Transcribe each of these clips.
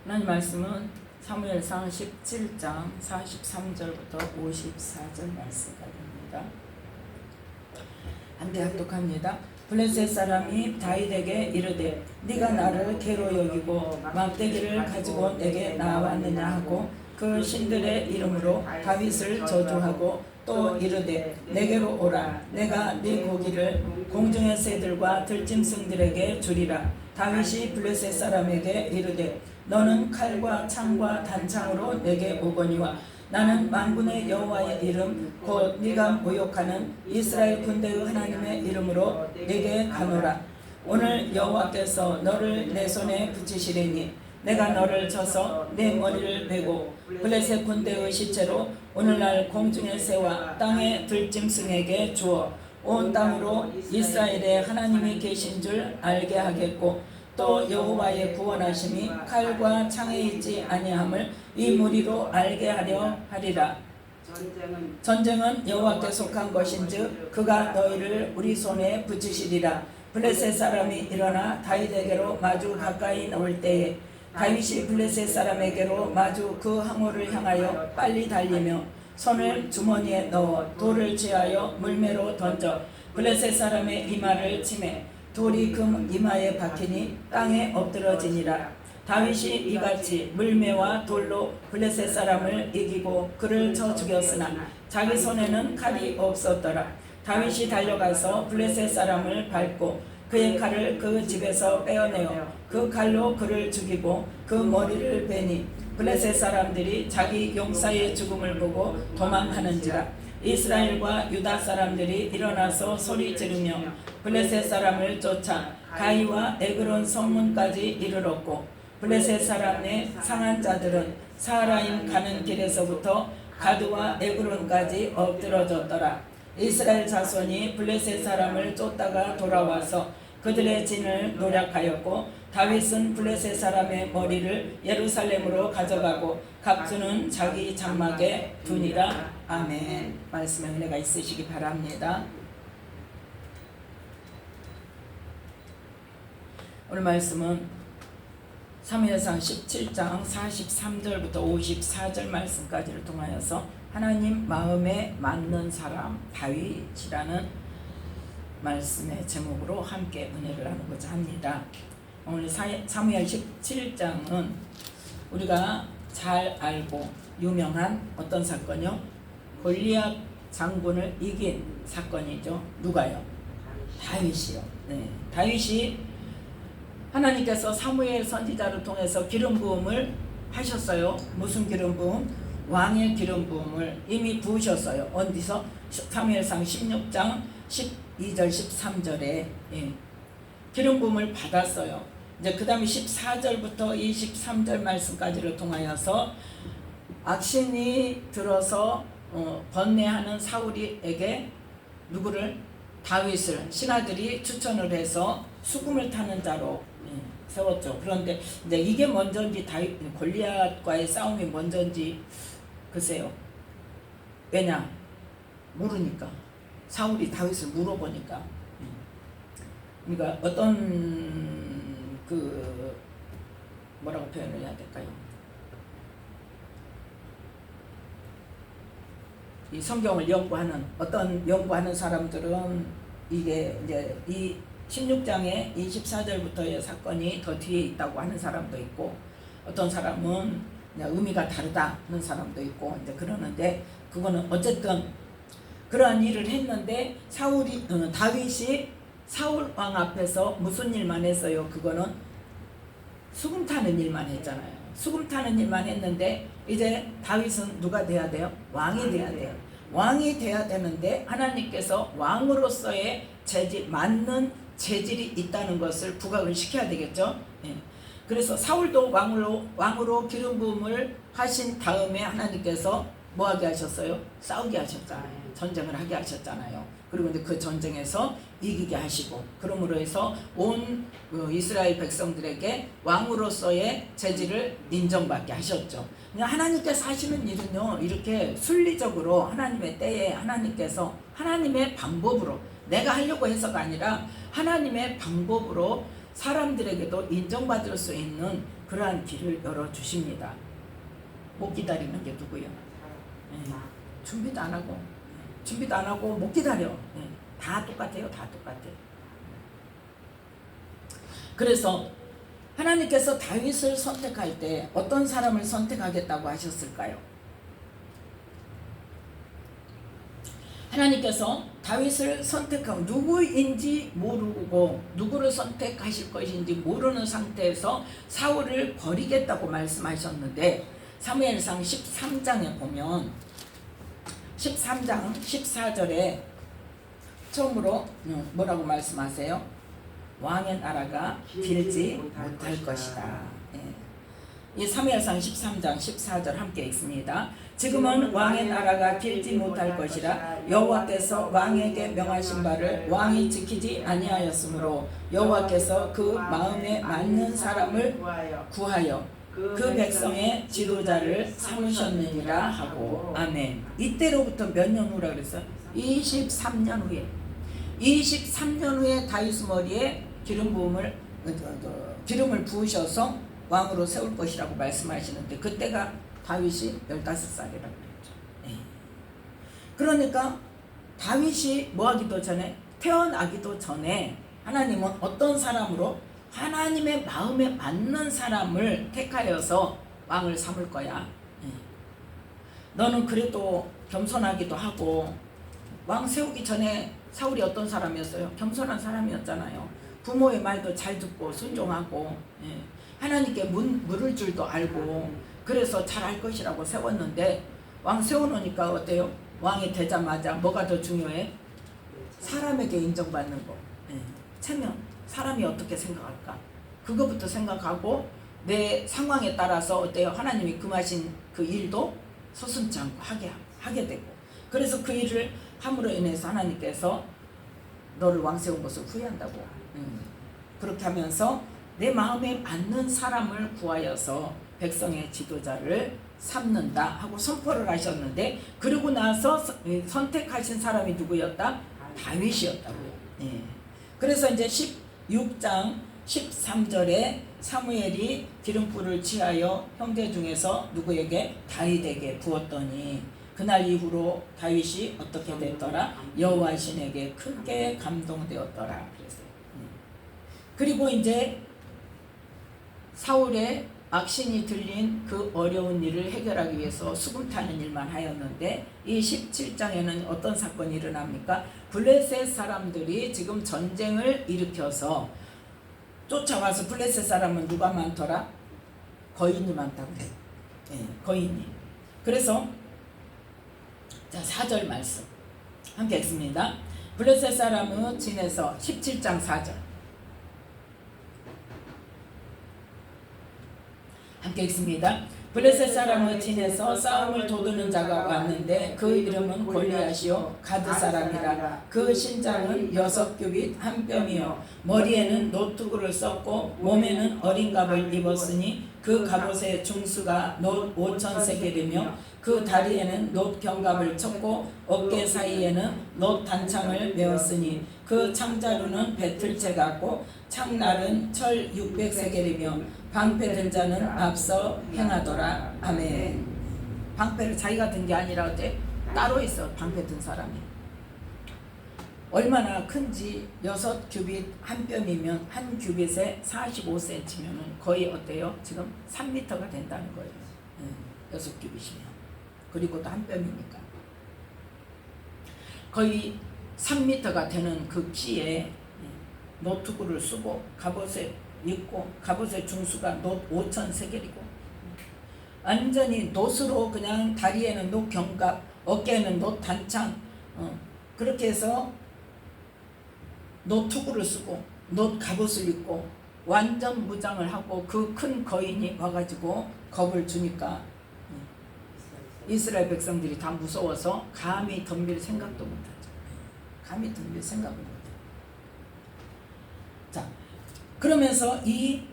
하나님 말씀은 사무엘상 17장 43절부터 54절 말씀까지입니다. 함께 합독합니다. 블레셋 사람이 다윗에게 이르되 네가 나를 개로 여기고 막대기를 가지고 내게 나왔느냐 하고 그 신들의 이름으로 다윗을 저주하고 또 이르되 내게로 오라 내가 네 고기를 공중의 새들과 들짐승들에게 주리라. 다윗이 블레셋 사람에게 이르되 너는 칼과 창과 단창으로 내게 오거니와 나는 만군의 여호와의 이름 곧 네가 모욕하는 이스라엘 군대의 하나님의 이름으로 내게 가노라. 오늘 여호와께서 너를 내 손에 붙이시리니 내가 너를 쳐서 내 머리를 베고 블레셋 군대의 시체로 오늘날 공중의 새와 땅의 들짐승에게 주어 온 땅으로 이스라엘의 하나님이 계신 줄 알게 하겠고 또 여호와의 구원하심이 칼과 창에 있지 아니함을 이 무리로 알게 하려 하리라. 전쟁은 여호와께 속한 것인즉 그가 너희를 우리 손에 붙이시리라. 블레셋 사람이 일어나 다윗에게로 마주 가까이 나올 때에 다윗이 블레셋 사람에게로 마주 그 항우를 향하여 빨리 달리며 손을 주머니에 넣어 돌을 취하여 물매로 던져 블레셋 사람의 이마를 치매 돌이 그 이마에 박히니 땅에 엎드러지니라. 다윗이 이같이 물매와 돌로 블레셋 사람을 이기고 그를 쳐 죽였으나 자기 손에는 칼이 없었더라. 다윗이 달려가서 블레셋 사람을 밟고 그의 칼을 그 집에서 빼어내어 그 칼로 그를 죽이고 그 머리를 베니 블레셋 사람들이 자기 용사의 죽음을 보고 도망하는지라. 이스라엘과 유다 사람들이 일어나서 소리 지르며 블레셋 사람을 쫓아 가이와 에그론 성문까지 이르렀고 블레셋 사람의 상한 자들은 사하라임 가는 길에서부터 가드와 에그론까지 엎드러졌더라. 이스라엘 자손이 블레셋 사람을 쫓다가 돌아와서 그들의 진을 노략하였고 다윗은 블레셋 사람의 머리를 예루살렘으로 가져가고 각주는 자기 장막에 두니라. 아멘. 말씀에 은혜가 있으시기 바랍니다. 오늘 말씀은 사무엘상 17장 43절부터 54절 말씀까지를 통하여서 하나님 마음에 맞는 사람 다윗이라는 말씀의 제목으로 함께 은혜를 나누고자 합니다. 오늘 사무엘 17장은 우리가 잘 알고 유명한 어떤 사건이요? 골리앗 장군을 이긴 사건이죠. 누가요? 다윗이요. 네. 다윗이 하나님께서 사무엘 선지자를 통해서 기름 부음을 하셨어요. 무슨 기름 부음? 왕의 기름 부음을 이미 부으셨어요. 어디서? 사무엘상 16장 12절 13절에 예. 기름 부음을 받았어요. 이제 그 다음에 14절부터 23절 말씀까지를 통하여서 악신이 들어서 번뇌하는 사울에게 누구를? 다윗을 신하들이 추천을 해서 수금을 타는 자로 세웠죠. 그런데 이제 이게 먼저인지 골리앗과의 싸움이 먼저인지 글쎄요. 왜냐? 모르니까. 사울이 다윗을 물어보니까. 그러니까 어떤 뭐라고 표현을 해야 될까요? 이 성경을 연구하는 사람들은 이게 이제 이 16장에 24절부터의 사건이 더 뒤에 있다고 하는 사람도 있고 어떤 사람은 의미가 다르다 하는 사람도 있고 이제 그러는데 그거는 어쨌든 그러한 일을 했는데 다윗이 사울 왕 앞에서 무슨 일만 했어요? 그거는 수금 타는 일만 했잖아요. 수금 타는 일만 했는데 이제 다윗은 누가 돼야 돼요? 왕이 돼야 돼요. 왕이 돼야 되는데 하나님께서 왕으로서의 맞는 재질이 있다는 것을 부각을 시켜야 되겠죠. 예. 그래서 사울도 왕으로 기름 부음을 하신 다음에 하나님께서 뭐 하게 하셨어요? 싸우게 하셨잖아요. 전쟁을 하게 하셨잖아요. 그리고 이제 그 전쟁에서 이기게 하시고 그러므로 해서 온 이스라엘 백성들에게 왕으로서의 재질을 인정받게 하셨죠. 그냥 하나님께서 하시는 일은요 이렇게 순리적으로 하나님의 때에 하나님께서 하나님의 방법으로 내가 하려고 해서가 아니라 하나님의 방법으로 사람들에게도 인정받을 수 있는 그러한 길을 열어주십니다. 못 기다리는 게 누구요? 준비도 안 하고 못 기다려. 다 똑같아요. 다 똑같아요. 그래서 하나님께서 다윗을 선택할 때 어떤 사람을 선택하겠다고 하셨을까요? 하나님께서 다윗을 선택하고 누구인지 모르고 누구를 선택하실 것인지 모르는 상태에서 사울을 버리겠다고 말씀하셨는데 사무엘상 13장에 보면 13장 14절에 처음으로 뭐라고 말씀하세요? 왕의 나라가 길지 못할 것이다. 이 사무엘상 13장 14절 함께 읽습니다. 지금은 왕의 나라가 길지 못할 것이라 여호와께서 왕에게 명하신 바를 왕이 지키지 아니하였으므로 여호와께서 그 마음에 맞는 사람을 구하여 그 백성의 지도자를 삼으셨느니라 하고. 아멘. 이때로부터 몇 년 후라 그랬어요? 23년 후에. 23년 후에 다윗 머리에 기름을 부으셔서 왕으로 세울 것이라고 말씀하시는데 그때가 다윗이 15살이라고 그랬죠. 그러니까 다윗이 뭐하기도 전에 태어나기도 전에 하나님은 어떤 사람으로 하나님의 마음에 맞는 사람을 택하여서 왕을 삼을 거야. 너는 그래도 겸손하기도 하고 왕 세우기 전에 사울이 어떤 사람이었어요? 겸손한 사람이었잖아요. 부모의 말도 잘 듣고 순종하고 하나님께 물을 줄도 알고 그래서 잘할 것이라고 세웠는데 왕 세워놓으니까 어때요? 왕이 되자마자 뭐가 더 중요해? 사람에게 인정받는 거. 체면. 사람이 어떻게 생각할까? 그거부터 생각하고 내 상황에 따라서 어때요? 하나님이 금하신 그 일도 서슴지 않고 하게 되고 그래서 그 일을 함으로 인해서 하나님께서 너를 왕 세운 것을 후회한다고. 그렇게 하면서 내 마음에 맞는 사람을 구하여서 백성의 지도자를 삼는다 하고 선포를 하셨는데 그러고 나서 선택하신 사람이 누구였다? 다윗이었다고요. 그래서 이제 16장 13절에 사무엘이 기름불을 취하여 형제 중에서 누구에게? 다윗에게 부었더니 그날 이후로 다윗이 어떻게 됐더라? 여호와 신에게 크게 감동되었더라. 그랬어요. 그리고 이제 사울의 악신이 들린 그 어려운 일을 해결하기 위해서 수금 타는 일만 하였는데 이 17장에는 어떤 사건이 일어납니까? 블레셋 사람들이 지금 전쟁을 일으켜서 쫓아와서 블레셋 사람은 누가 많더라? 거인이 많다고 그래요. 거인이. 그래서 자 4절 말씀 함께 읽습니다. 블레셋 사람은 진에서 17장 4절 함께 읽습니다. 블레셋 사람은 진에서 싸움을 도두는 자가 왔는데 그 이름은 골리앗이요 가드 사람이라. 그 신장은 6규빗 한 뼘이요 머리에는 노투구를 썼고 몸에는 어린 갑을 입었으니 그 갑옷의 중수가 놋 5천 세겔이며 그 다리에는 놋 견갑을 쳤고 어깨 사이에는 놋 단창을 메었으니 그 창자루는 배틀채 같고 창날은 철 600세겔이며 방패 든 자는 앞서 행하더라. 아멘. 방패를 자기가 든 게 아니라 어때? 따로 있어. 방패 든 사람이 얼마나 큰지 6규빗 한 뼘이면 한 규빗에 45cm면 거의 어때요? 지금 3m가 된다는 거예요. 6규빗이면 그리고 또 한 뼘이니까 거의 3m가 되는 그 키에 노트구를 쓰고 갑옷에 입고 갑옷의 중수가 놋 5천 세겔이고 완전히 놋으로 그냥 다리에는 놋 견갑 어깨에는 놋 단창 그렇게 해서 노투구를 쓰고 놋 갑옷을 입고 완전 무장을 하고 그 큰 거인이 와가지고 겁을 주니까 이스라엘 백성들이 다 무서워서 감히 덤빌 생각도 못하죠. 감히 덤빌 생각을 못해요. 자, 그러면서 이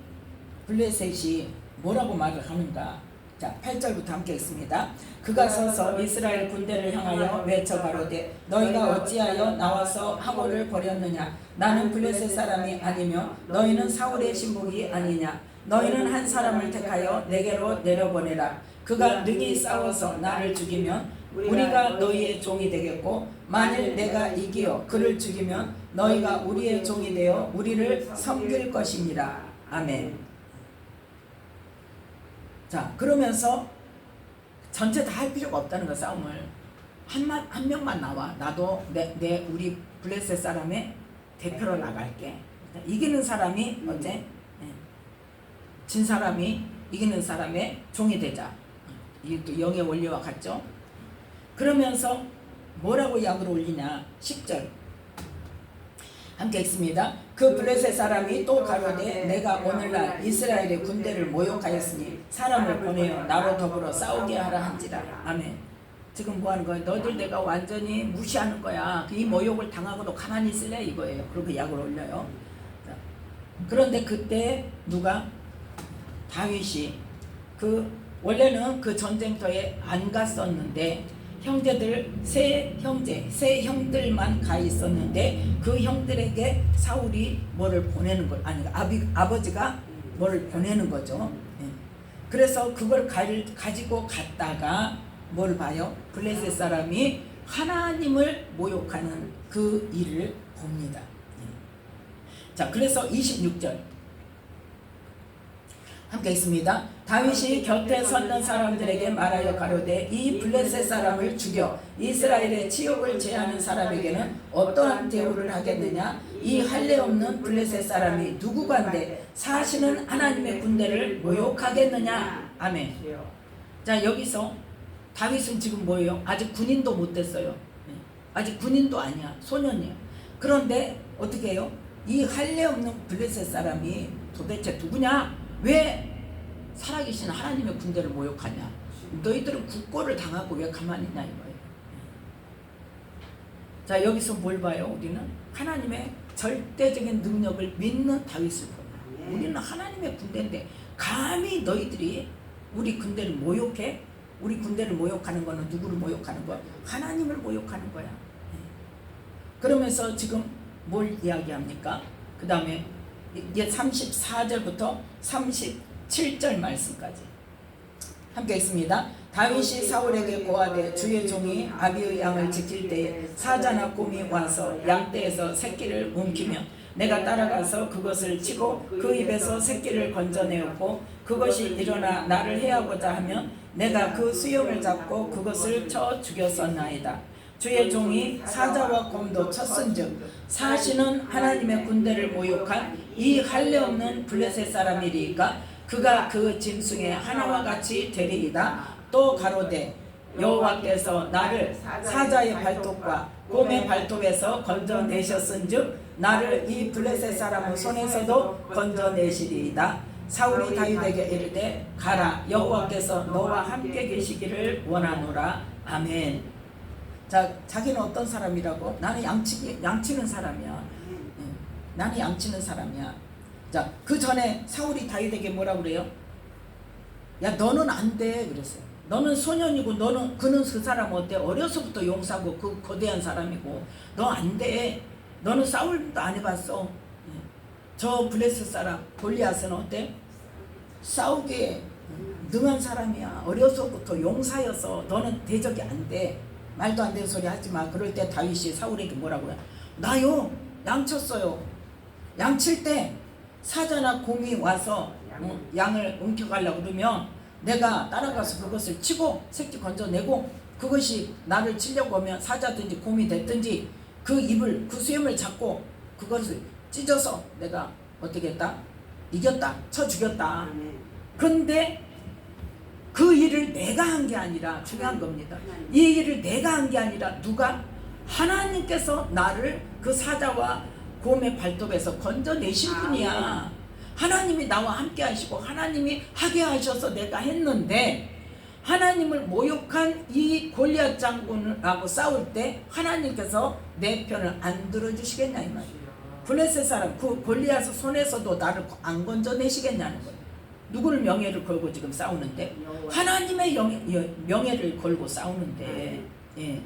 블레셋이 뭐라고 말을 하는가? 자, 8절부터 함께 읽습니다. 그가 서서 이스라엘 군대를 향하여 외쳐 가로되 너희가 어찌하여 나와서 하고를 버렸느냐. 나는 블레셋 사람이 아니며 너희는 사울의 신복이 아니냐. 너희는 한 사람을 택하여 내게로 내려보내라. 그가 능히 싸워서 나를 죽이면 우리가 너희의 종이 되겠고 만일 내가 이기어 그를 죽이면 너희가 우리의 종이 되어 우리를 섬길 것이니라. 아멘. 자, 그러면서 전체 다 할 필요가 없다는 거. 싸움을 한 명만 나와. 나도 우리 블레셋 사람의 대표로 나갈게. 이기는 사람이 어째 진 사람이 이기는 사람의 종이 되자. 이게 또 영의 원리와 같죠. 그러면서 뭐라고 약을 올리냐. 10절 함께 읽습니다. 그 블레셋 사람이 또 가로되 내가 오늘날 이스라엘의 군대를 모욕하였으니 사람을 보내어 나로 더불어 싸우게 하라 한지라. 아멘. 지금 뭐 하는 거야? 너들 내가 완전히 무시하는 거야. 이 모욕을 당하고도 가만히 있을래 이거예요. 그리고 약을 올려요. 그런데 그때 누가? 다윗이 원래는 그 전쟁터에 안 갔었는데 형제들 세 형들만 가 있었는데 그 형들에게 사울이 뭐를 보내는 걸 아버지가 뭐를 보내는 거죠. 그래서 그걸 가지고 갔다가 뭘 봐요? 블레셋 사람이 하나님을 모욕하는 그 일을 봅니다. 자, 그래서 26절 함께 있습니다. 다윗이 곁에 섰는 사람들에게 말하여 가로되 이 블레셋 사람을 죽여 이스라엘의 치욕을 제하는 사람에게는 어떠한 대우를 하겠느냐. 이 할례 없는 블레셋 사람이 누구간데 사시는 하나님의 군대를 모욕하겠느냐. 아멘. 자, 여기서 다윗은 지금 뭐예요? 아직 군인도 못 됐어요. 아직 군인도 아니야. 소년이야. 그런데 어떻게 해요? 이 할례 없는 블레셋 사람이 도대체 누구냐? 왜 살아계신 하나님의 군대를 모욕하냐? 너희들은 국고를 당하고 왜 가만히 있냐 이거예요. 자, 여기서 뭘 봐요? 우리는 하나님의 절대적인 능력을 믿는 다윗을 보냐. 우리는 하나님의 군대인데 감히 너희들이 우리 군대를 모욕해? 우리 군대를 모욕하는 거는 누구를 모욕하는 거야? 하나님을 모욕하는 거야. 그러면서 지금 뭘 이야기합니까? 그 다음에 이게 34절부터 37절 말씀까지 함께 있습니다. 다윗이 사울에게 고하되 주의 종이 아비의 양을 지킬 때에 사자나 곰이 와서 양떼에서 새끼를 움키면 내가 따라가서 그것을 치고 그 입에서 새끼를 건져내었고 그것이 일어나 나를 해하고자 하면 내가 그 수염을 잡고 그것을 쳐 죽였었나이다. 주의 종이 사자와 곰도 쳤은즉 사시는 하나님의 군대를 모욕한 이 할례 없는 블레셋 사람이리까 그가 그 짐승의 하나와 같이 되리이다. 또 가로되 여호와께서 나를 사자의 발톱과 곰의 발톱에서 건져내셨은즉 나를 이 블레셋 사람의 손에서도 건져내시리이다. 사울이 다윗에게 이르되 가라 여호와께서 너와 함께 계시기를 원하노라. 아멘. 자, 자기는 어떤 사람이라고? 나는 양치는 사람이야. 나는 양치는 사람이야. 자, 그 전에 사울이 다윗에게 뭐라고 그래요? 야, 너는 안 돼. 그랬어요. 너는 소년이고 그는 그 사람 어때? 어려서부터 용사고 그 거대한 사람이고 너 안 돼. 너는 싸움도 안 해봤어. 저 블레셋 사람 골리앗은 어때? 싸우기에 능한 사람이야. 어려서부터 용사여서 너는 대적이 안 돼. 말도 안 되는 소리 하지 마. 그럴 때 다윗이 사울에게 뭐라고요? 나요 양쳤어요. 양칠 때 사자나 곰이 와서 양을 움켜가려고 그러면 내가 따라가서 그것을 치고 새끼 건져내고 그것이 나를 치려고 하면 사자든지 곰이 됐든지 그 입을 그 수염을 잡고 그것을 찢어서 내가 어떻게 했다? 이겼다. 쳐 죽였다. 그런데 그 일을 내가 한 게 아니라 중요한 겁니다. 이 일을 내가 한 게 아니라 누가? 하나님께서 나를 그 사자와 곰의 발톱에서 건져내신 분이야. 하나님이 나와 함께 하시고 하나님이 하게 하셔서 내가 했는데 하나님을 모욕한 이 골리앗 장군하고 싸울 때 하나님께서 내 편을 안 들어주시겠냐 이 말이에요. 블레셋 사람 그 골리앗 손에서도 나를 안 건져내시겠냐는 거예요. 누구를 명예를 걸고 지금 싸우는데? 하나님의 명예를 걸고 싸우는데. 예.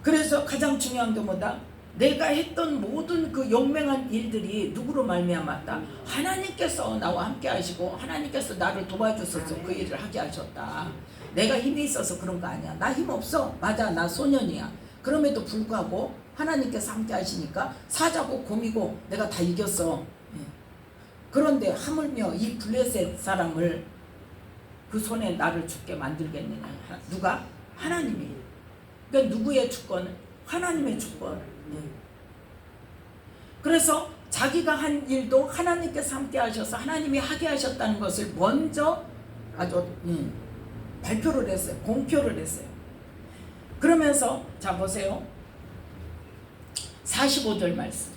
그래서 가장 중요한 게 뭐다? 내가 했던 모든 그 용맹한 일들이 누구로 말미암았다? 하나님께서 나와 함께 하시고 하나님께서 나를 도와주셔서 그 일을 하게 하셨다. 내가 힘이 있어서 그런 거 아니야. 나 힘 없어. 맞아, 나 소년이야. 그럼에도 불구하고 하나님께서 함께 하시니까 사자고 곰이고 내가 다 이겼어. 그런데 하물며 이 블레셋 사람을 그 손에 나를 죽게 만들겠느냐? 누가? 하나님이. 그러니까 누구의 주권? 하나님의 주권. 그래서 자기가 한 일도 하나님께서 함께 하셔서 하나님이 하게 하셨다는 것을 먼저 아주 발표를 했어요. 공표를 했어요. 그러면서 자 보세요. 45절 말씀.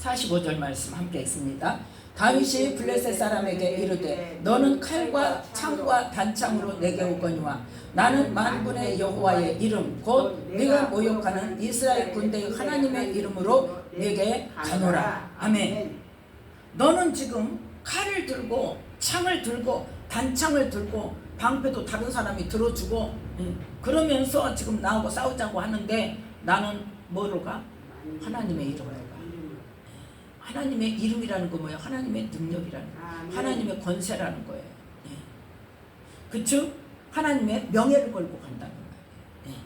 45절 말씀 함께 읽습니다. 다윗이 블레셋 사람에게 이르되 너는 칼과 창과 단창으로 내게 오거니와 나는 만군의 여호와의 이름 곧 네가 모욕하는 이스라엘 군대의 하나님의 이름으로 내게 가노라. 아멘. 너는 지금 칼을 들고 창을 들고 단창을 들고 방패도 다른 사람이 들어주고 그러면서 지금 나하고 싸우자고 하는데 나는 뭐로 가? 하나님의 이름으로 가. 하나님의 이름이라는 거 뭐예요? 하나님의 능력이라는 거예요. 하나님의 권세라는 거예요. 그쵸? 하나님의 명예를 걸고 간다는 거예요.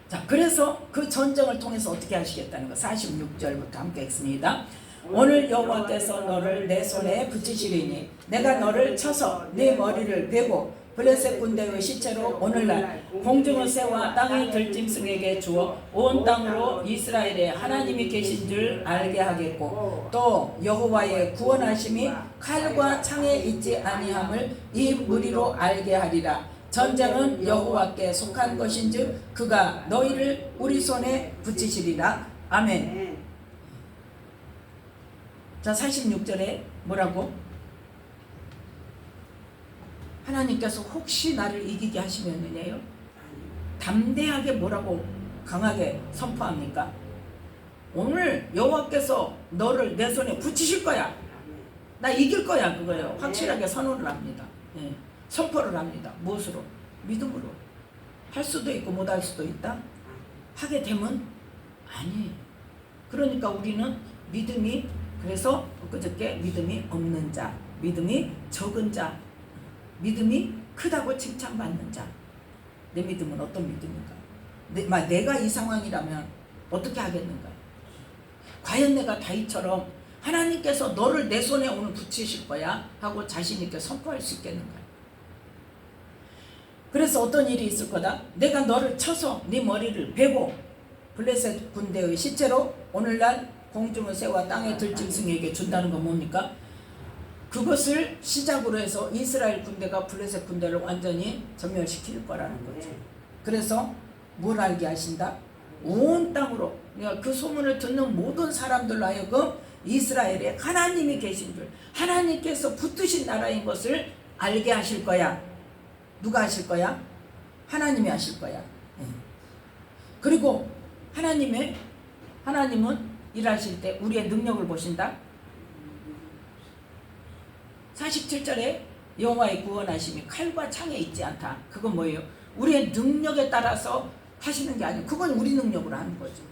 자, 그래서 그 전쟁을 통해서 어떻게 하시겠다는 거 46절부터 함께 읽습니다. 오늘 여호와께서 너를 내 손에 붙이시리니 내가 너를 쳐서 네 머리를 베고 블레셋 군대의 시체로 오늘날 공중의 새와 땅의 들짐승에게 주어 온 땅으로 이스라엘에 하나님이 계신 줄 알게 하겠고 또 여호와의 구원하심이 칼과 창에 있지 아니함을 이 무리로 알게 하리라. 전쟁은 여호와께 속한 것인즉 그가 너희를 우리 손에 붙이시리라. 아멘. 자, 46절에 뭐라고? 하나님께서 혹시 나를 이기게 하시면은요 담대하게 뭐라고 강하게 선포합니까? 오늘 여호와께서 너를 내 손에 붙이실 거야. 나 이길 거야. 그거예요. 확실하게 선언을 합니다. 선포를 합니다. 무엇으로? 믿음으로. 할 수도 있고 못할 수도 있다. 하게 되면 아니. 그러니까 우리는 믿음이 그래서 엊그저께 믿음이 없는 자, 믿음이 적은 자, 믿음이 크다고 칭찬받는 자. 내 믿음은 어떤 믿음인가? 내가 이 상황이라면 어떻게 하겠는가? 과연 내가 다윗처럼 하나님께서 너를 내 손에 오늘 붙이실 거야 하고 자신 있게 선포할 수 있겠는가? 그래서 어떤 일이 있을 거다? 내가 너를 쳐서 네 머리를 베고 블레셋 군대의 시체로 오늘날 공중의 새와 땅의 들짐승에게 준다는 건 뭡니까? 그것을 시작으로 해서 이스라엘 군대가 블레셋 군대를 완전히 전멸시킬 거라는 거죠. 그래서 뭘 알게 하신다? 온 땅으로 그 소문을 듣는 모든 사람들로 하여금 이스라엘에 하나님이 계신 줄, 하나님께서 붙드신 나라인 것을 알게 하실 거야. 누가 하실 거야? 하나님이 하실 거야. 그리고 하나님은 일하실 때 우리의 능력을 보신다. 47절에 여호와의 구원하심이 칼과 창에 있지 않다. 그건 뭐예요? 우리의 능력에 따라서 하시는 게 아니에요. 그건 우리 능력으로 하는 거죠.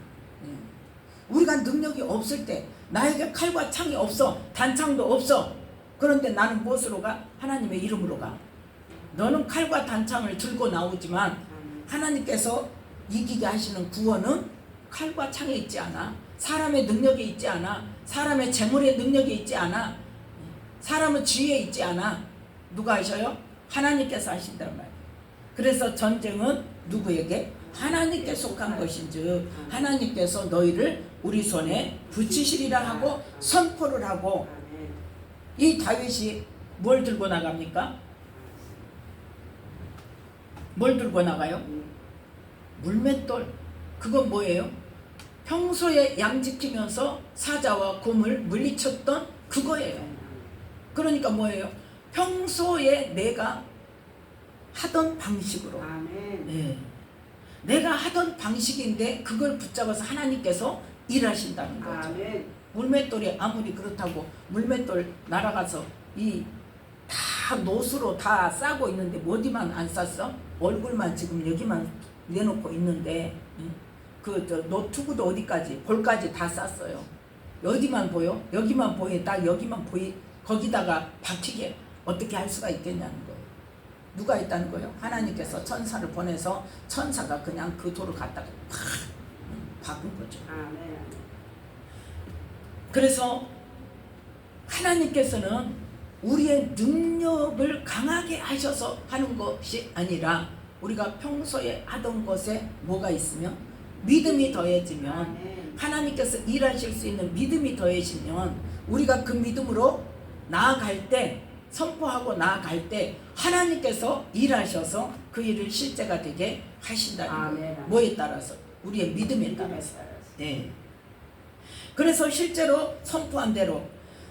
우리가 능력이 없을 때 나에게 칼과 창이 없어. 단창도 없어. 그런데 나는 무엇으로 가? 하나님의 이름으로 가. 너는 칼과 단창을 들고 나오지만 하나님께서 이기게 하시는 구원은 칼과 창에 있지 않아. 사람의 능력이 있지 않아. 사람의 재물의 능력이 있지 않아. 사람은 지혜에 있지 않아. 누가 하셔요? 하나님께서 하신단 말이에요. 그래서 전쟁은 누구에게? 하나님께 속한 것인즉 하나님께서 너희를 우리 손에 붙이시리라 하고 선포를 하고 이 다윗이 뭘 들고 나갑니까? 뭘 들고 나가요? 물맷돌. 그건 뭐예요? 평소에 양 지키면서 사자와 곰을 물리쳤던 그거예요. 그러니까 뭐예요? 평소에 내가 하던 방식으로. 네. 내가 하던 방식인데 그걸 붙잡아서 하나님께서 일하신다는 거죠. 물맷돌이 아무리 그렇다고 물맷돌 날아가서 이 다 노수로 다 싸고 있는데 어디만 안 쌌어? 얼굴만 지금 여기만 내놓고 있는데 그 노투구도 어디까지 볼까지 다 쌌어요. 어디만 보여? 여기만 보여. 딱 여기만 보이. 거기다가 박히게 어떻게 할 수가 있겠냐는 거예요. 누가 했다는 거예요? 하나님께서 천사를 보내서 천사가 그냥 그 돌을 갖다가 팍 박은 거죠. 그래서 하나님께서는 우리의 능력을 강하게 하셔서 하는 것이 아니라 우리가 평소에 하던 것에 뭐가 있으면 믿음이 더해지면 하나님께서 일하실 수 있는 믿음이 더해지면 우리가 그 믿음으로 나아갈 때 선포하고 나아갈 때 하나님께서 일하셔서 그 일을 실제가 되게 하신다는 거예요. 뭐에 따라서? 우리의 믿음에 따라서. 네. 그래서 실제로 선포한 대로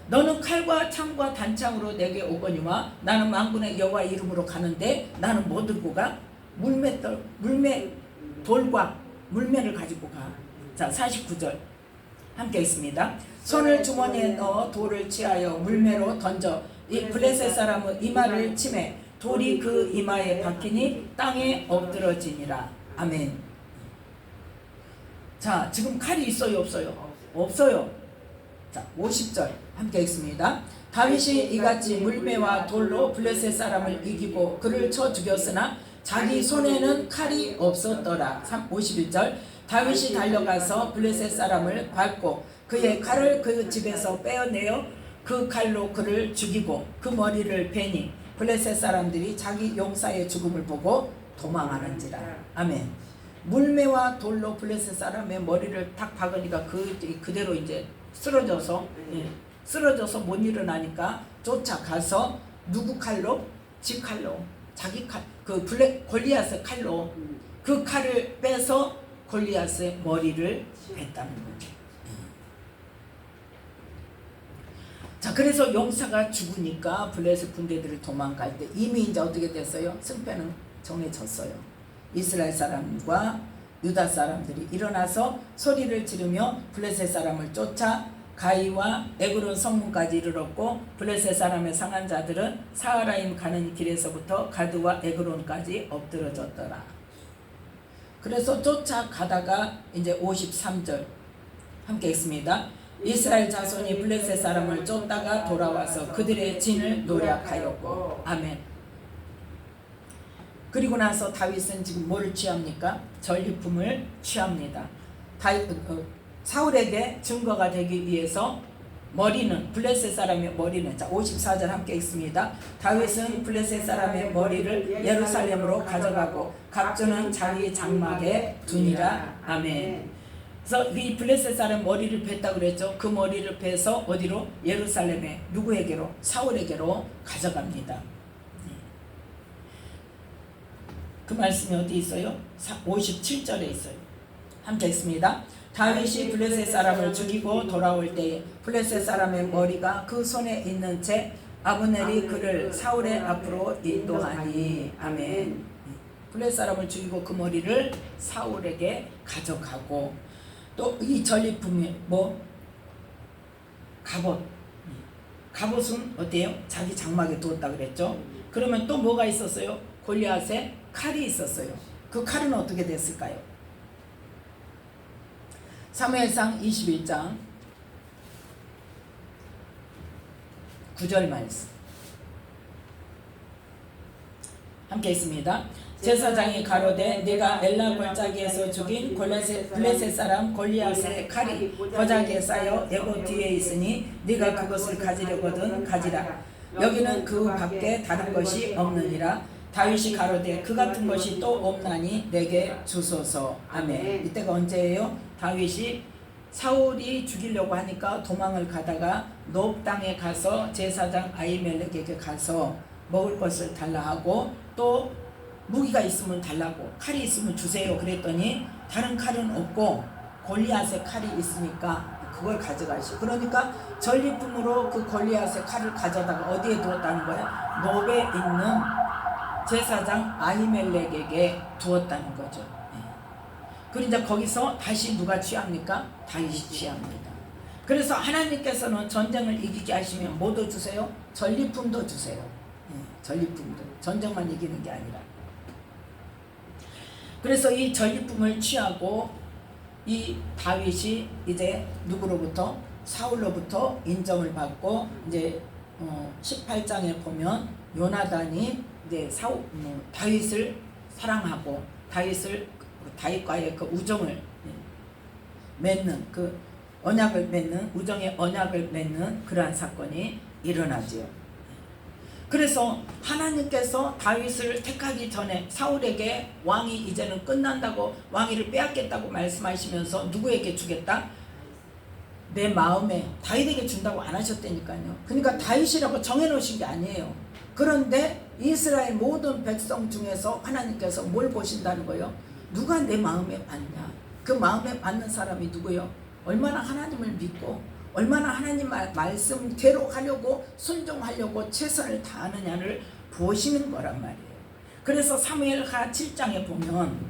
너는 칼과 창과 단창으로 내게 오거니와 나는 만군의 여호와 이름으로 가는데 나는 뭐 들고 가? 돌과 물매를 가지고 가. 자, 49절 함께 있습니다. 손을 주머니에 넣어 돌을 취하여 물매로 던져 이 블레셋 사람은 이마를 치매 돌이 그 이마에 박히니 땅에 엎드러지니라. 아멘. 자, 지금 칼이 있어요, 없어요? 없어요. 자, 50절 함께 읽습니다. 다윗이 이같이 물매와 돌로 블레셋 사람을 이기고 그를 쳐 죽였으나 자기 손에는 칼이 없었더라. 51절 다윗이 달려가서 블레셋 사람을 밟고 그의 칼을 그 집에서 빼어내어 그 칼로 그를 죽이고 그 머리를 베니 블레셋 사람들이 자기 용사의 죽음을 보고 도망하는지라. 아멘. 물매와 돌로 블레셋 사람의 머리를 탁 박으니까 그대로 이제 쓰러져서 쓰러져서 못 일어나니까 쫓아가서 누구 칼로? 지 칼로, 자기 칼, 그 골리앗의 칼로 그 칼을 빼서 골리앗의 머리를 뱉다는 거죠. 자, 그래서 용사가 죽으니까 블레셋 군대들이 도망갈 때 이미 이제 어떻게 됐어요? 승패는 정해졌어요. 이스라엘 사람과 유다 사람들이 일어나서 소리를 지르며 블레셋 사람을 쫓아 가이와 에그론 성문까지 이르렀고 블레셋 사람의 상한 자들은 사하라임 가는 길에서부터 가드와 에그론까지 엎드러졌더라. 그래서 쫓아가다가 이제 53절 함께 읽습니다. 이스라엘 자손이 블레셋 사람을 쫓다가 돌아와서 그들의 진을 노략하였고. 아멘. 그리고 나서 다윗은 지금 뭘 취합니까? 전리품을 취합니다. 사울에게 증거가 되기 위해서 머리는 블레셋 사람의 머리는 자 54절 함께 읽습니다. 다윗은 블레셋 사람의 머리를 예루살렘으로 가져가고 각주는 자기 장막에 두니라. 아멘. 그래서 이 블레셋 사람 머리를 뺐다 그랬죠. 그 머리를 빼서 어디로? 예루살렘에 누구에게로? 사울에게로 가져갑니다. 그 말씀이 어디 있어요? 57절에 있어요. 함께 읽습니다. 다윗이 블레셋 사람을 죽이고 돌아올 때에 블레셋 사람의 머리가 그 손에 있는 채 아브넬이 그를 사울의 앞으로 인도하니. 아멘. 블레셋 사람을 죽이고 그 머리를 사울에게 가져가고 또 이 전리품이 뭐? 갑옷. 갑옷은 어때요? 자기 장막에 두었다 그랬죠. 그러면 또 뭐가 있었어요? 골리앗의 칼이 있었어요. 그 칼은 어떻게 됐을까요? 사무엘상 21장 9절 말씀 함께 있습니다. 제사장이 가로되 네가 엘라 골짜기에서 죽인 블레셋 사람 골리앗의 칼이 거작에 쌓여 에고 뒤에 있으니 네가 그것을 가지려거든 가지라. 여기는 그 밖에 다른 것이 없느니라. 다윗이 가로되 그 같은 것이 또 없나니 내게 주소서. 아멘. 이때가 언제예요? 다윗이 사울이 죽이려고 하니까 도망을 가다가 노브 땅에 가서 제사장 아히멜렉에게 가서 먹을 것을 달라 하고 또 무기가 있으면 달라고 칼이 있으면 주세요 그랬더니 다른 칼은 없고 골리앗의 칼이 있으니까 그걸 가져가시오. 그러니까 전리품으로 그 골리앗의 칼을 가져다가 어디에 두었다는 거야? 노브에 있는 제사장 아히멜렉에게 두었다는 거죠. 그리고 이제 거기서 다시 누가 취합니까? 다윗이 취합니다. 그래서 하나님께서는 전쟁을 이기게 하시면 뭐도 주세요? 전리품도 주세요. 전리품도. 전쟁만 이기는 게 아니라. 그래서 이 전리품을 취하고 이 다윗이 이제 누구로부터? 사울로부터 인정을 받고 이제 18장에 보면 요나단이 이제 다윗을 사랑하고 다윗과의 그 우정을 맺는 그 언약을 맺는 우정의 언약을 맺는 그러한 사건이 일어나지요. 그래서 하나님께서 다윗을 택하기 전에 사울에게 왕이 이제는 끝난다고 왕위를 빼앗겠다고 말씀하시면서 누구에게 주겠다? 내 마음에 다윗에게 준다고 안 하셨다니까요. 그러니까 다윗이라고 정해놓으신 게 아니에요. 그런데 이스라엘 모든 백성 중에서 하나님께서 뭘 보신다는 거예요? 누가 내 마음에 받냐? 그 마음에 받는 사람이 누구예요? 얼마나 하나님을 믿고 얼마나 하나님 말씀대로 하려고 순종하려고 최선을 다하느냐를 보시는 거란 말이에요. 그래서 사무엘하 7장에 보면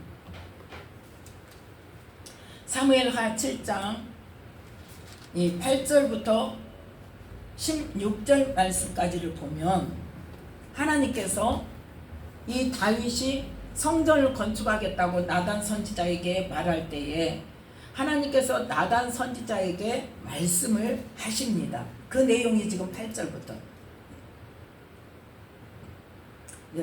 사무엘하 7장 이 8절부터 16절 말씀까지를 보면 하나님께서 이 다윗이 성전을 건축하겠다고 나단 선지자에게 말할 때에 하나님께서 나단 선지자에게 말씀을 하십니다. 그 내용이 지금 8절부터.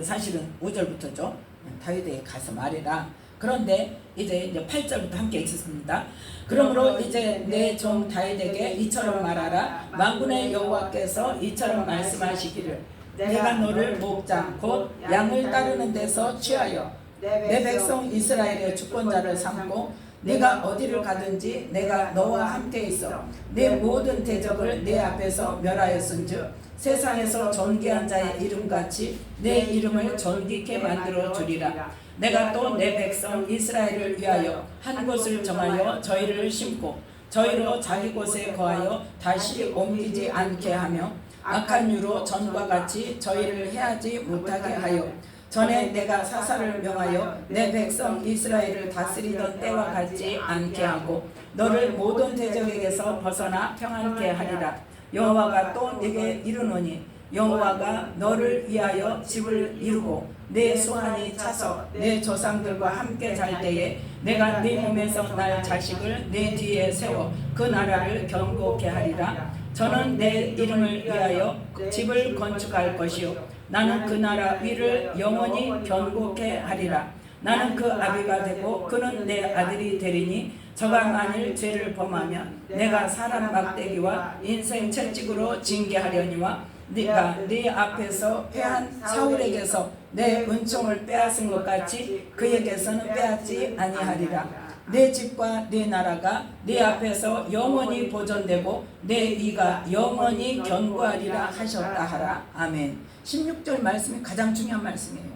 사실은 5절부터죠. 다윗에게 가서 말해라. 그런데 이제 8절부터 함께 읽습니다. 그러므로 이제 내 종 다윗에게 이처럼 말하라. 만군의 여호와께서 이처럼 말씀하시기를 내가 너를 목장 곧 양을 따르는 데서 취하여 내 백성 이스라엘의 주권자를 삼고 내가 어디를 가든지 내가 너와 함께 있어 내 모든 대적을 내 앞에서 멸하였은즉 세상에서 존귀한 자의 이름같이 내 이름을 존귀케 만들어 주리라. 내가 또 내 백성 이스라엘을 위하여 한 곳을 정하여 저희를 심고 저희로 자기 곳에 거하여 다시 옮기지 않게 하며 악한 유로 전과 같이 저희를 해하지 못하게 하여 전에 내가 사사를 명하여 내 백성 이스라엘을 다스리던 때와 같지 않게 하고 너를 모든 대적에게서 벗어나 평안케 하리라. 여호와가 또 네게 이르노니 여호와가 너를 위하여 집을 이루고 내 수완이 차서 내 조상들과 함께 잘 때에 내가 네 몸에서 날 자식을 내 뒤에 세워 그 나라를 견고케 하리라. 저는 내 이름을 위하여 집을 건축할 것이요 나는 그 나라 위를 영원히 견고케 하리라. 나는 그 아비가 되고 그는 내 아들이 되리니 저가 만일 죄를 범하면 내가 사람 막대기와 인생 채찍으로 징계하려니와 네가 네 앞에서 패한 사울에게서 내 은총을 빼앗은 것 같이 그에게서는 빼앗지 아니하리라. 내 집과 내 나라가 네 앞에서 영원히 보존되고 내 위가 영원히 견고하리라 하셨다 하라. 아멘. 16절 말씀이 가장 중요한 말씀이에요.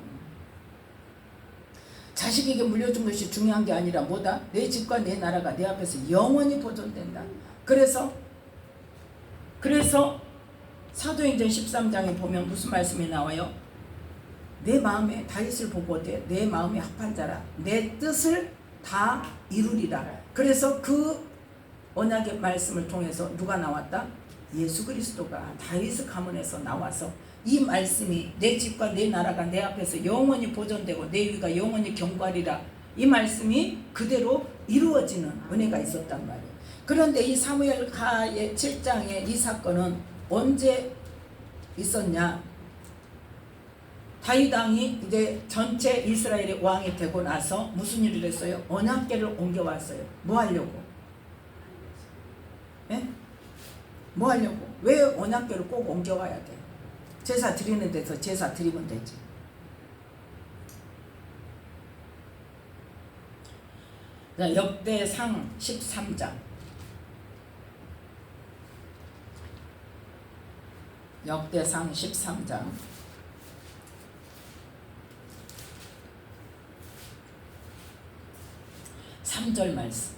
자식에게 물려준 것이 중요한 게 아니라 뭐다? 내 집과 내 나라가 내 앞에서 영원히 보존된다. 그래서 사도행전 13장에 보면 무슨 말씀이 나와요? 내 마음에 다윗을 보고 내 마음에 합한 자라 내 뜻을 다 이루리라. 그래서 그 언약의 말씀을 통해서 누가 나왔다? 예수 그리스도가 다윗의 가문에서 나와서 이 말씀이 내 집과 내 나라가 내 앞에서 영원히 보존되고 내 위가 영원히 견고하리라. 이 말씀이 그대로 이루어지는 은혜가 있었단 말이에요. 그런데 이 사무엘하의 7장의 이 사건은 언제 있었냐? 다윗 왕이 이제 전체 이스라엘의 왕이 되고 나서 무슨 일을 했어요? 언약궤를 옮겨왔어요. 뭐 하려고? 예? 뭐 하려고? 왜 언약궤를 꼭 옮겨와야 돼? 제사 드리는 데서 제사 드리면 되지. 자, 역대상 13장. 역대상 13장. 3절 말씀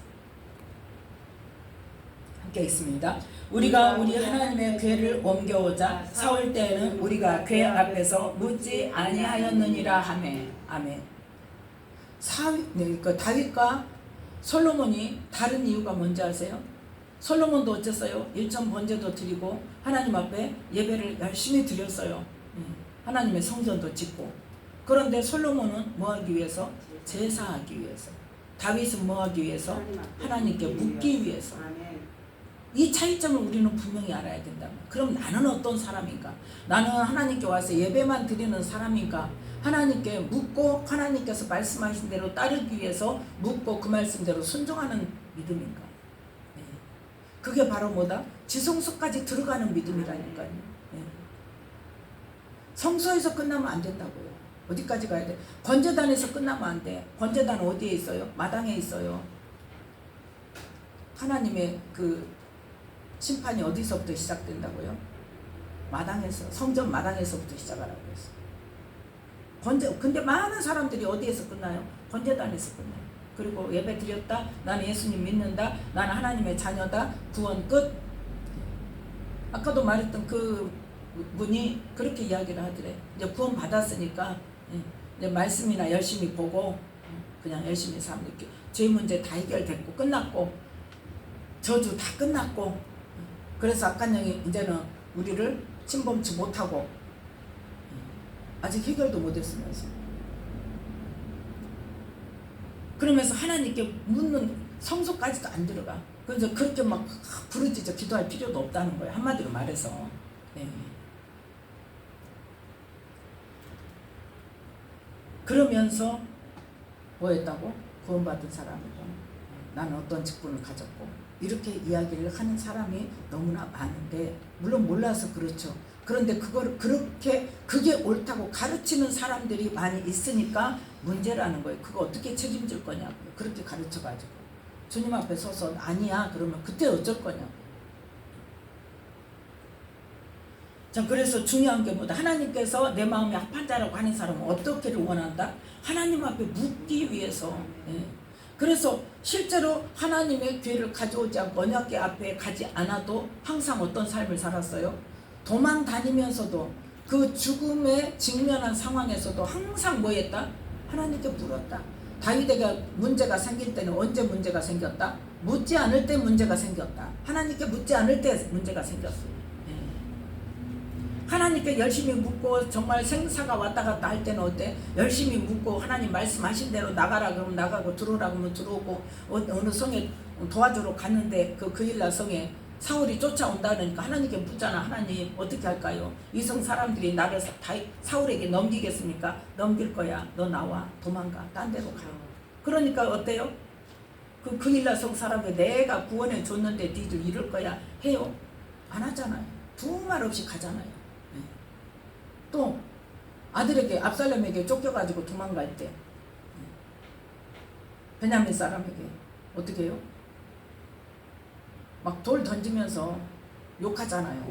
함께 읽습니다. 우리가 우리 하나님의 궤를 옮겨오자 사울 때에는 우리가 궤 앞에서 묻지 아니하였느니라 하매. 아멘. 다윗과 솔로몬이 다른 이유가 뭔지 아세요? 솔로몬도 어쨌어요? 일천 번제도 드리고 하나님 앞에 예배를 열심히 드렸어요. 하나님의 성전도 짓고. 그런데 솔로몬은 뭐 하기 위해서? 제사하기 위해서. 다윗은 뭐 하기 위해서? 하나님께 묻기 위해서. 이 차이점을 우리는 분명히 알아야 된다. 그럼 나는 어떤 사람인가? 나는 하나님께 와서 예배만 드리는 사람인가? 하나님께 묻고 하나님께서 말씀하신 대로 따르기 위해서 묻고 그 말씀대로 순종하는 믿음인가? 그게 바로 뭐다? 지성소까지 들어가는 믿음이라니까요. 성소에서 끝나면 안 된다고요. 어디까지 가야 돼? 번제단에서 끝나면 안 돼. 번제단 어디에 있어요? 마당에 있어요. 하나님의 그 심판이 어디서부터 시작된다고요? 마당에서, 성전 마당에서부터 시작하라고 했어요. 근데 많은 사람들이 어디에서 끝나요? 번제단에서 끝나요. 그리고 예배 드렸다. 나는 예수님 믿는다. 나는 하나님의 자녀다. 구원 끝. 아까도 말했던 그 분이 그렇게 이야기를 하더래. 이제 구원 받았으니까 이제 말씀이나 열심히 보고 그냥 열심히 살면 이렇게 죄 문제 다 해결됐고 끝났고 저주 다 끝났고 그래서 악한영이 이제는 우리를 침범치 못하고 아직 해결도 못했으면서 그러면서 하나님께 묻는 성소까지도 안 들어가. 그래서 그렇게 막 부르짖어 기도할 필요도 없다는 거예요. 한마디로 말해서. 그러면서 뭐 했다고? 구원받은 사람이고 나는 어떤 직분을 가졌고 이렇게 이야기를 하는 사람이 너무나 많은데 물론 몰라서 그렇죠. 그런데 그게 옳다고 가르치는 사람들이 많이 있으니까 문제라는 거예요. 그거 어떻게 책임질 거냐고요. 그렇게 가르쳐가지고 주님 앞에 서서 아니야 그러면 그때 어쩔 거냐고요. 자, 그래서 중요한 게 뭐다? 하나님께서 내 마음에 합한 자라고 하는 사람은 어떻게를 원한다? 하나님 앞에 묻기 위해서. 그래서 실제로 하나님의 기회를 가져오지 않고 언약궤 앞에 가지 않아도 항상 어떤 삶을 살았어요? 도망 다니면서도 그 죽음에 직면한 상황에서도 항상 뭐 했다? 하나님께 물었다. 다윗에게 문제가 생길 때는 언제 문제가 생겼다? 묻지 않을 때 문제가 생겼다. 하나님께 묻지 않을 때 문제가 생겼어요. 하나님께 열심히 묻고 정말 생사가 왔다 갔다 할 때는 어때? 열심히 묻고 하나님 말씀하신 대로 나가라 그러면 나가고 들어오라 그러면 들어오고 어느 성에 도와주러 갔는데 그 일날 성에 사울이 쫓아온다 그러니까 하나님께 묻잖아. 하나님 어떻게 할까요? 이 성 사람들이 나를 사울에게 넘기겠습니까? 넘길 거야. 너 나와. 도망가. 딴 데로 가. 그러니까 어때요? 그 일날 성 사람에 내가 구원해 줬는데 니들 이럴 거야 해요? 안 하잖아요. 두 말 없이 가잖아요. 또 아들에게 압살롬에게 쫓겨가지고 도망갈 때 베냐민 사람에게 어떻게 해요? 막 돌 던지면서 욕하잖아요.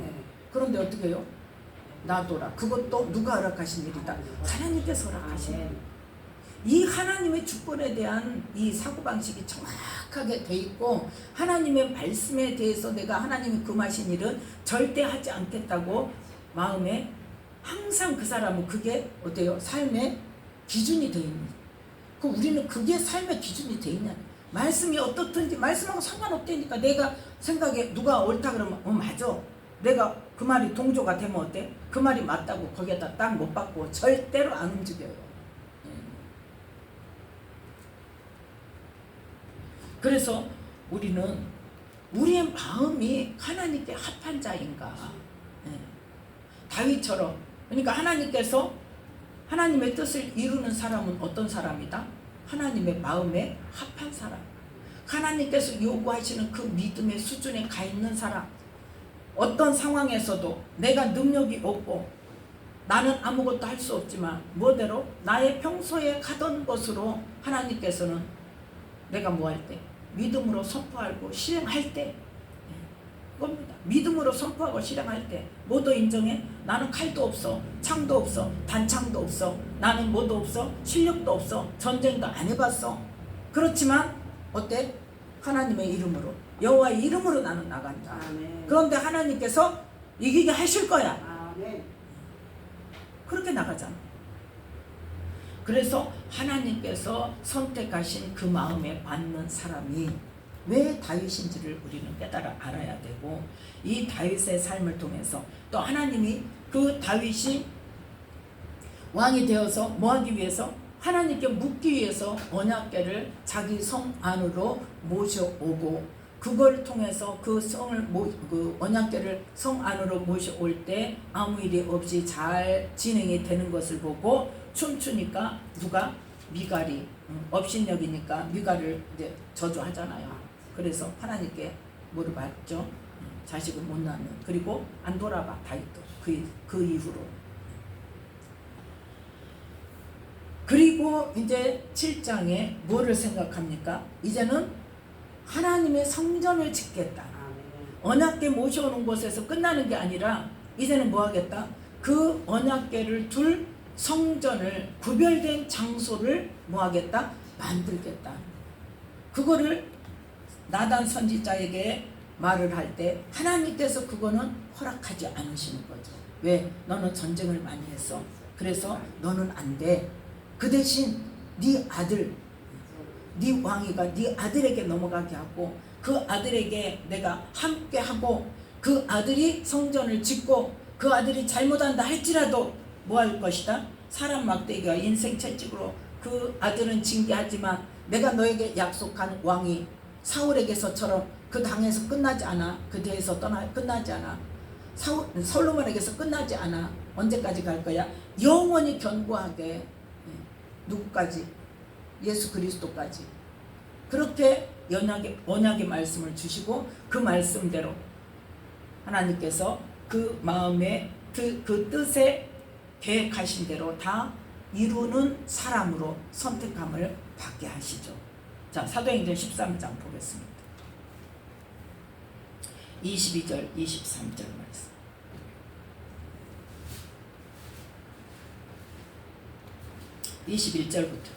그런데 어떻게 해요? 놔둬라. 그것도 누가 허락하신 일이다? 하나님께서 허락하신 일. 이 하나님의 주권에 대한 이 사고방식이 정확하게 돼 있고 하나님의 말씀에 대해서 내가 하나님이 금하신 일은 절대 하지 않겠다고 마음에 항상 그 사람은 그게 어때요? 삶의 기준이 돼 있는. 그 우리는 그게 삶의 기준이 돼 있냐? 말씀이 어떻든지 말씀하고 상관없다니까. 내가 생각에 누가 옳다 그러면 맞아. 내가 그 말이 동조가 되면 어때? 그 말이 맞다고 거기에다 딱 못 받고 절대로 안 움직여요. 그래서 우리는 우리의 마음이 하나님께 합한 자인가? 다윗처럼. 그러니까 하나님께서 하나님의 뜻을 이루는 사람은 어떤 사람이다? 하나님의 마음에 합한 사람. 하나님께서 요구하시는 그 믿음의 수준에 가 있는 사람. 어떤 상황에서도 내가 능력이 없고 나는 아무것도 할 수 없지만 뭐대로 나의 평소에 가던 것으로 하나님께서는 내가 뭐 할 때? 믿음으로 선포하고 실행할 때 겁니다. 믿음으로 선포하고 실행할 때 뭐도 인정해? 나는 칼도 없어, 창도 없어, 단창도 없어, 나는 뭐도 없어, 실력도 없어, 전쟁도 안 해봤어. 그렇지만 어때? 하나님의 이름으로, 여호와의 이름으로 나는 나간다. 아멘. 그런데 하나님께서 이기게 하실 거야. 아멘. 그렇게 나가잖아. 그래서 하나님께서 선택하신 그 마음에 맞는 사람이 왜 다윗인지를 우리는 깨달아 알아야 되고, 이 다윗의 삶을 통해서 또 하나님이 그 다윗이 왕이 되어서 뭐 하기 위해서? 하나님께 묻기 위해서 언약궤를 자기 성 안으로 모셔오고, 그걸 통해서 그 언약궤를 성 안으로 모셔올 때 아무 일이 없이 잘 진행이 되는 것을 보고 춤추니까 누가? 미갈이, 업신여기니까 미갈을 이제 저주하잖아요. 그래서 하나님께 뭐를 받죠? 자식을 못 낳는. 그리고 안 돌아봐 다윗도 그 이후로. 그리고 이제 7장에 뭐를 생각합니까? 이제는 하나님의 성전을 짓겠다. 언약궤 모셔오는 곳에서 끝나는 게 아니라 이제는 뭐 하겠다? 그 언약궤를 둘 성전을, 구별된 장소를 뭐 하겠다? 만들겠다. 그거를 나단 선지자에게 말을 할 때 하나님께서 그거는 허락하지 않으시는 거죠. 왜? 너는 전쟁을 많이 했어. 그래서 너는 안 돼. 그 대신 네 아들, 네 왕위가 네 아들에게 넘어가게 하고, 그 아들에게 내가 함께 하고, 그 아들이 성전을 짓고, 그 아들이 잘못한다 할지라도 뭐 할 것이다? 사람 막대기와 인생 채찍으로 그 아들은 징계하지만 내가 너에게 약속한 왕이 사울에게서처럼 그 당에서 끝나지 않아. 그 대에서 끝나지 않아. 솔로몬에게서 끝나지 않아. 언제까지 갈 거야? 영원히 견고하게. 누구까지? 예수 그리스도까지. 그렇게 언약의 말씀을 주시고, 그 말씀대로 하나님께서 그 마음에 그 뜻에 계획하신 대로 다 이루는 사람으로 선택함을 받게 하시죠. 자, 사도행전 13장 보겠습니다. 22절 23절 말씀. 21절부터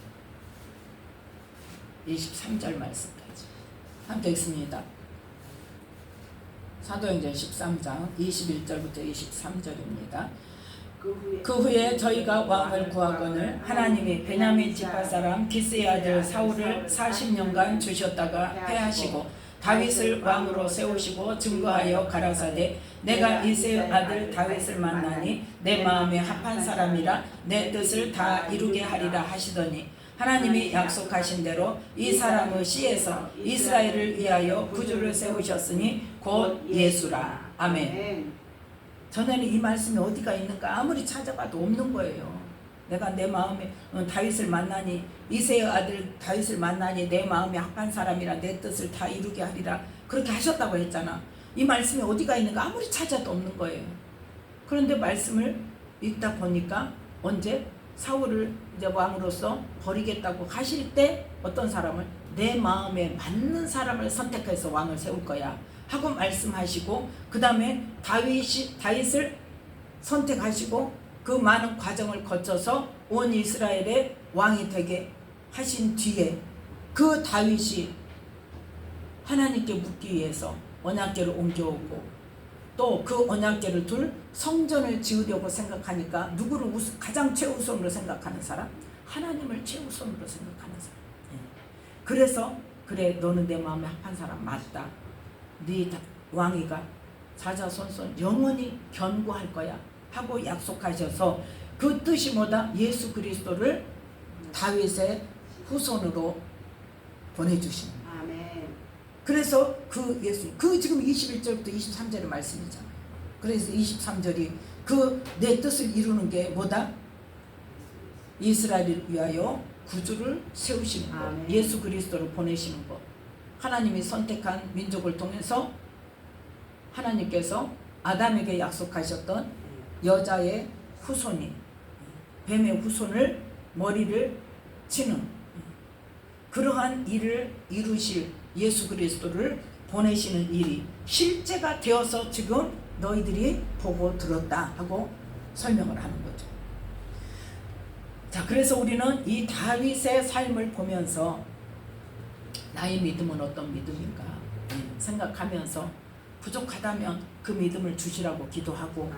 23절 말씀까지 함께 읽습니다. 사도행전 13장 21절부터 23절입니다. 그 후에 저희가 왕을 구하거늘 하나님이 베냐민 지파 사람 기스의 아들 사울을 40년간 주셨다가 패하시고 다윗을 왕으로 세우시고 증거하여 가라사대 내가 이새의 아들 다윗을 만나니 내 마음에 합한 사람이라 내 뜻을 다 이루게 하리라 하시더니 하나님이 약속하신 대로 이 사람의 씨에서 이스라엘을 위하여 구주를 세우셨으니 곧 예수라. 아멘. 전에는 이 말씀이 어디가 있는가 아무리 찾아봐도 없는 거예요. 내가 내 마음에 다윗을 만나니 이새의 아들 다윗을 만나니 내 마음에 합한 사람이라 내 뜻을 다 이루게 하리라. 그렇게 하셨다고 했잖아. 이 말씀이 어디가 있는가 아무리 찾아도 없는 거예요. 그런데 말씀을 읽다 보니까 언제? 사울을 이제 왕으로서 버리겠다고 하실 때 어떤 사람을? 내 마음에 맞는 사람을 선택해서 왕을 세울 거야 하고 말씀하시고, 그 다음에 다윗을 선택하시고 그 많은 과정을 거쳐서 온 이스라엘의 왕이 되게 하신 뒤에 그 다윗이 하나님께 묻기 위해서 언약궤를 옮겨오고, 또 그 언약궤를 둘 성전을 지으려고 생각하니까 누구를 가장 최우선으로 생각하는 사람? 하나님을 최우선으로 생각하는 사람. 그래서 그래 너는 내 마음에 합한 사람 맞다. 네 왕위가 자자손손 영원히 견고할 거야 하고 약속하셔서 그 뜻이 뭐다? 예수 그리스도를 다윗의 후손으로 보내주신. 아멘. 그래서 그 예수, 그 지금 21절부터 23절의 말씀이잖아요. 그래서 23절이 그 내 뜻을 이루는 게 뭐다? 이스라엘을 위하여 구주를 세우시는 것, 아멘. 예수 그리스도를 보내시는 것. 하나님이 선택한 민족을 통해서 하나님께서 아담에게 약속하셨던 여자의 후손이, 뱀의 후손을 머리를 치는 그러한 일을 이루실 예수 그리스도를 보내시는 일이 실제가 되어서 지금 너희들이 보고 들었다 하고 설명을 하는 거죠. 자, 그래서 우리는 이 다윗의 삶을 보면서 나의 믿음은 어떤 믿음인가 생각하면서 부족하다면 그 믿음을 주시라고 기도하고,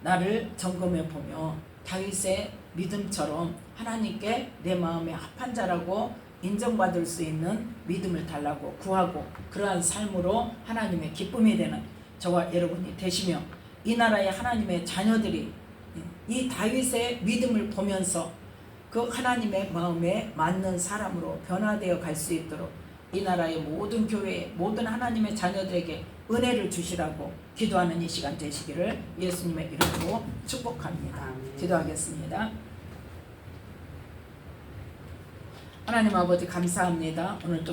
나를 점검해 보며 다윗의 믿음처럼 하나님께 내 마음에 합한 자라고 인정받을 수 있는 믿음을 달라고 구하고 그러한 삶으로 하나님의 기쁨이 되는 저와 여러분이 되시며 이 나라의 하나님의 자녀들이 이 다윗의 믿음을 보면서 그 하나님의 마음에 맞는 사람으로 변화되어 갈 수 있도록 이 나라의 모든 교회에 모든 하나님의 자녀들에게 은혜를 주시라고 기도하는 이 시간 되시기를 예수님의 이름으로 축복합니다. 기도하겠습니다. 하나님 아버지 감사합니다. 오늘 또